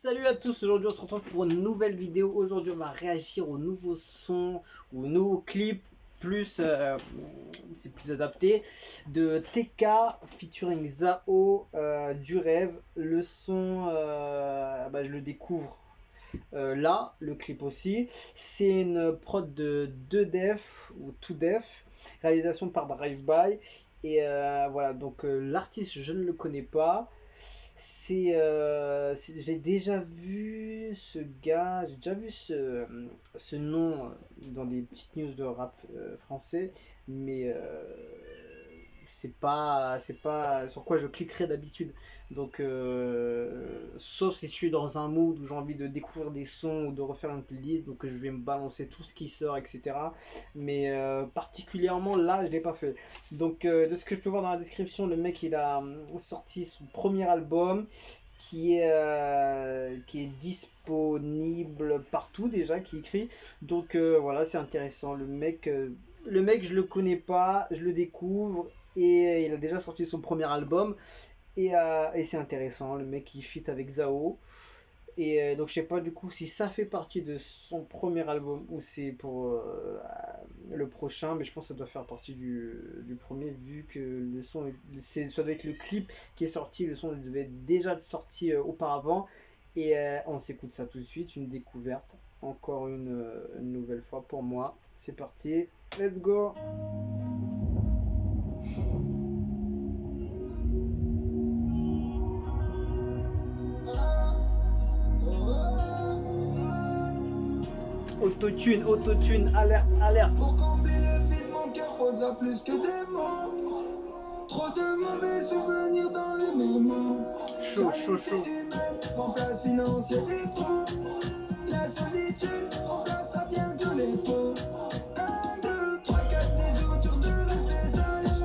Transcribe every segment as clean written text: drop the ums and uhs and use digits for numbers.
Salut à tous, aujourd'hui on se retrouve pour une nouvelle vidéo. Aujourd'hui on va réagir aux nouveaux sons, aux nouveaux clips, plus c'est plus adapté, de TK featuring Zao, du rêve. Le son, je le découvre là, le clip aussi. C'est une prod de 2Def ou 2Def, réalisation par Drive By. Et voilà, donc l'artiste je ne le connais pas. J'ai déjà vu ce gars, j'ai déjà vu ce nom dans des petites news de rap français, mais c'est pas sur quoi je cliquerais d'habitude. Donc, sauf si je suis dans un mood où j'ai envie de découvrir des sons ou de refaire une playlist, donc je vais me balancer tout ce qui sort, etc. Mais particulièrement là, je l'ai pas fait. Donc, de ce que je peux voir dans la description, le mec il a sorti son premier album qui est disponible partout déjà, qui écrit. Donc voilà, c'est intéressant. Le mec, je le connais pas, je le découvre et il a déjà sorti son premier album et c'est intéressant. Le mec il feat avec Zao. Et donc je sais pas du coup si ça fait partie de son premier album ou c'est pour le prochain, mais je pense que ça doit faire partie du premier vu que le son, ça doit être le clip qui est sorti, le son devait être déjà sorti auparavant. Et on s'écoute ça tout de suite, une découverte, encore une nouvelle fois pour moi. C'est parti, let's go. Autotune, autotune, alerte, alerte. Pour combler le vide, mon cœur faudra plus que des mots. Trop de mauvais souvenirs dans les mémoires. Chaud, chaud, chaud. Humaine remplace financier défaut. La solitude remplacera bientôt les faux. 1, 2, 3, 4 bisous autour de reste les âges.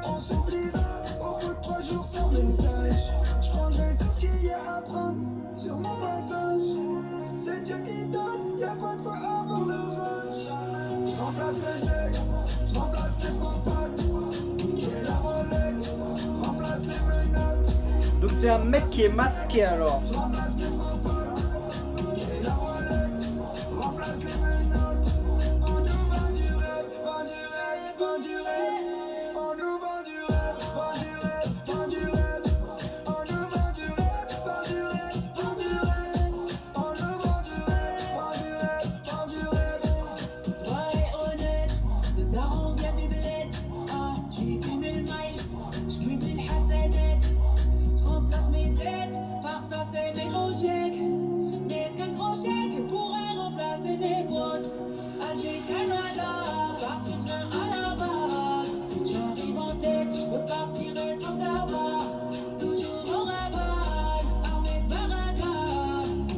On s'oubliera au bout de 3 jours sans message. Je prendrai tout ce qu'il y a à prendre sur mon passage. C'est Dieu qui donne, y'a pas de quoi avoir le rush. Je remplace les ex, je remplace les bons potes. J'ai la Rolex, remplace les menottes. Donc c'est un mec qui est masqué alors. Je remplace les bons potes. J'ai la Rolex, remplace les menottes. On nous vend du rêve, vend du rêve, vend du rêve. On nous vend du rêve, vend du rêve, vend du rêve. On nous vend du rêve, vend du rêve, vend du rêve. On nous vend du rêve, vend du rêve, vend du rêve. Vrai et honnête, le daron vient du bled. Ah, tu cumules miles, je cumule hasanet. Je remplace mes dettes, par ça c'est mes gros chèques. Mais est-ce qu'un gros chèque pourrait remplacer mes potes? Alger, Canada, partir de à la base. J'arrive en tête, je peux partir sans tabac. Toujours au raval, armé de baraka.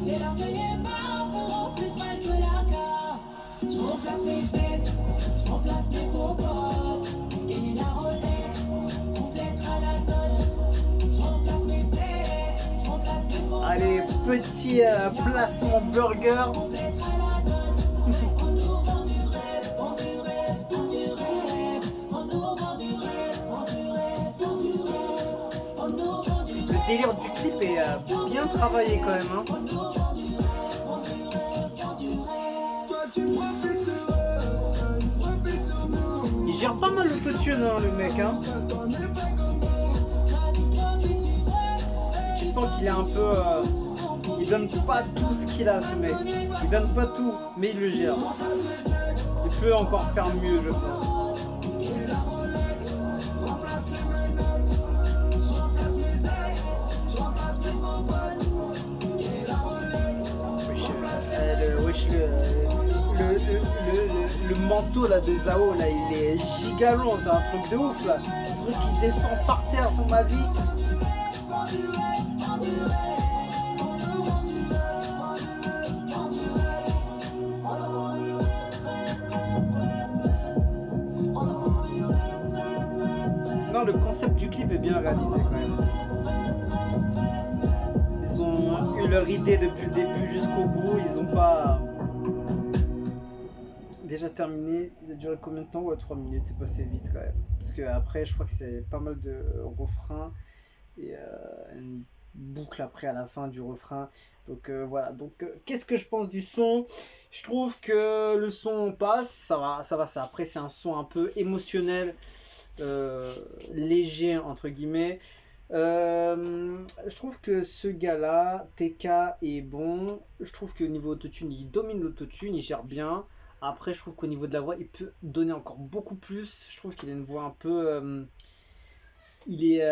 Les larmes payées par feront plus mal que la carte. Je remplace mes sets, je remplace mes faux potes. Et la Rolex complétera la note. Je remplace mes sets, je remplace mes faux Allez, potes. petit placement burger. Complétera la note. On nous vend du rêve, vend du rêve, vend du rêve. On nous vend du rêve, vend du rêve, vend du rêve. On nous vend du Le rêve. délire du clip est bien travaillé quand même. Hein. On nous vend du rêve, vend du rêve, vend du rêve. Toi tu profites sur eux, profites sur nous. Il gère pas mal l'autotune hein, le mec. Hein. Parce qu'on n'est pas comme vous. La vie profite du rêve. Tu sens qu'il est un peu... il donne pas tout ce qu'il a ce mec. Il donne pas tout, mais il le gère. Il peut encore faire mieux je pense. J'ai la Rolex, remplace les menottes. Je remplace mes ex, je remplace mes faux potes. J'ai la Rolex, Le manteau là de Zao là il est gigalon, c'est un truc de ouf là. Un truc qui descend par terre sur ma vie. Non, le concept du clip est bien réalisé quand même. Ils ont eu leur idée depuis le début jusqu'au bout, ils ont pas déjà terminé. Il a duré combien de temps? Ouais, 3 minutes, c'est passé vite quand même. Parce que après, je crois que c'est pas mal de refrains et une boucle après à la fin du refrain. Donc voilà. Donc qu'est-ce que je pense du son? Je trouve que le son passe, ça va, ça. Après c'est un son un peu émotionnel, léger entre guillemets. Je trouve que ce gars-là, TK, est bon. Je trouve qu'au niveau autotune, il domine l'autotune, il gère bien. Après, je trouve qu'au niveau de la voix, il peut donner encore beaucoup plus. Je trouve qu'il a une voix un peu. Il est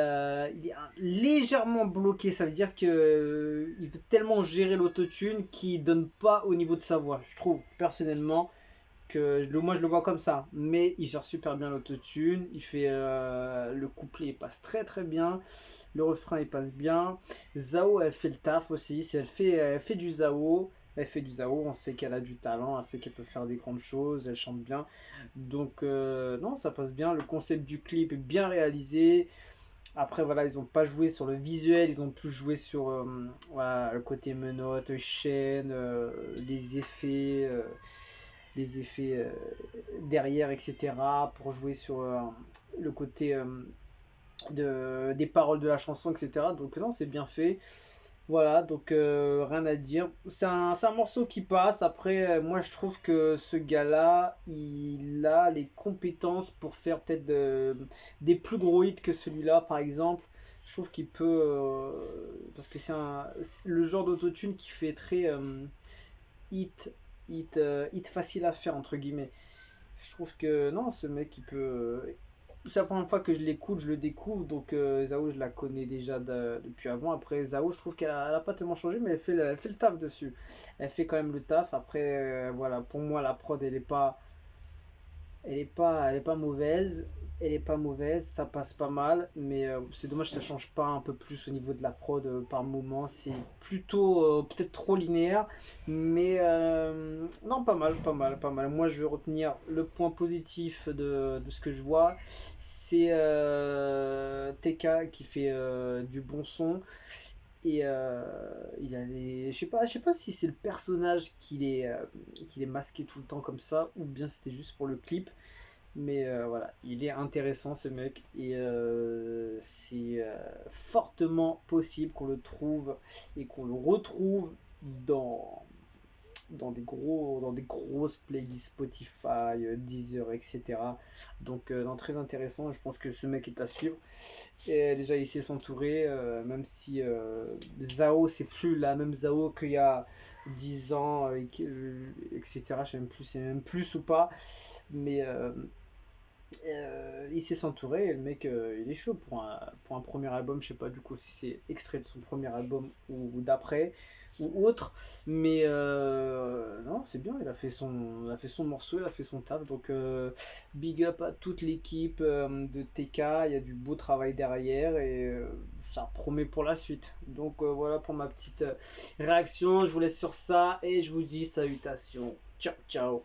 légèrement bloqué. Ça veut dire que il veut tellement gérer l'autotune qu'il donne pas au niveau de sa voix. Je trouve personnellement moi je le vois comme ça. Mais il gère super bien l'autotune. Il fait le couplet, il passe très très bien. Le refrain il passe bien. Zao elle fait le taf aussi. Si elle fait du Zao. Elle fait du Zao, on sait qu'elle a du talent, elle sait qu'elle peut faire des grandes choses, elle chante bien. Donc non, ça passe bien. Le concept du clip est bien réalisé. Après, voilà, ils ont pas joué sur le visuel, ils ont plus joué sur voilà, le côté menottes, chaîne, les effets derrière, etc. Pour jouer sur le côté des paroles de la chanson, etc. Donc non, c'est bien fait. Voilà, donc rien à dire. C'est un morceau qui passe. Après, moi je trouve que ce gars-là, il a les compétences pour faire peut-être des plus gros hits que celui-là, par exemple. Je trouve qu'il peut. Parce que c'est le genre d'autotune qui fait très hit, hit facile à faire, entre guillemets. Je trouve que non, ce mec, il peut. C'est la première fois que je l'écoute, je le découvre, donc Zao, je la connais déjà depuis avant. Après, Zao, je trouve elle a pas tellement changé, mais elle fait le taf dessus. Elle fait quand même le taf. Après, voilà, pour moi, la prod, elle est pas mauvaise. Elle est pas mauvaise, ça passe pas mal, mais c'est dommage que ça change pas un peu plus au niveau de la prod par moment. C'est plutôt peut-être trop linéaire, mais non, pas mal, pas mal, pas mal. Moi, je vais retenir le point positif de ce que je vois. C'est TK qui fait du bon son. Et il a je sais pas si c'est le personnage qu'il est masqué tout le temps comme ça, ou bien c'était juste pour le clip. Mais voilà, il est intéressant ce mec et c'est fortement possible qu'on le trouve et qu'on le retrouve dans, dans des grosses playlists Spotify, Deezer, etc. Donc non, très intéressant, je pense que ce mec est à suivre. Et déjà il sait s'entourer, même si Zao c'est plus la même Zao qu'il y a 10 ans, etc. Je sais même plus, c'est même plus ou pas. Mais il sait s'entourer et le mec il est chaud pour un premier album. Je sais pas du coup si c'est extrait de son premier album ou d'après ou autre, mais non, c'est bien. Il a fait son morceau, il a fait son taf. Donc big up à toute l'équipe de TK. Il y a du beau travail derrière et ça promet pour la suite. Donc voilà pour ma petite réaction. Je vous laisse sur ça et je vous dis salutations. Ciao, ciao.